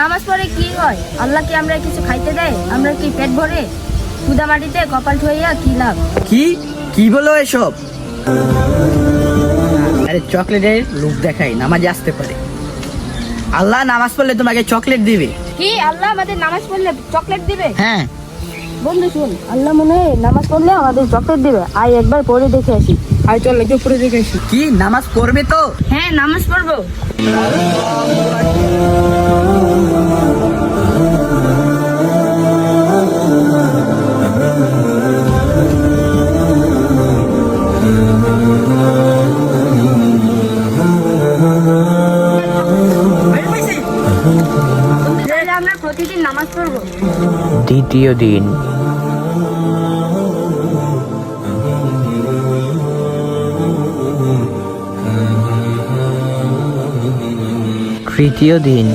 নামাজ পড়ে কি হয়? আল্লাহ কি আমরা কিছু খাইতে দেয়? আমরা কি পেট ভরে? ক্ষুদা মাটিতে কপাল ঠুইয়া কি লাভ? কি কি বলো এসব? আরে চকলেটের লোক দেখাই নামাজে আসতে পারে। আল্লাহ নামাজ পড়লে তোমাকে চকলেট দিবে। কি আল্লাহ আমাদের নামাজ পড়লে চকলেট দিবে? হ্যাঁ। বন্ধু শুন, আল্লাহ মনে হয় নামাজ পড়লে আমাদের চকলেট দিবে। আয় একবার পড়ে দেখে আসি। আয় চল একটু পড়ে দেখে আসি। কি নামাজ পড়বে তো? হ্যাঁ, নামাজ পড়বো। তাহলে আমরা প্রতিদিন নামাজ পড়বো। দ্বিতীয় দিন। তৃতীয় দিন।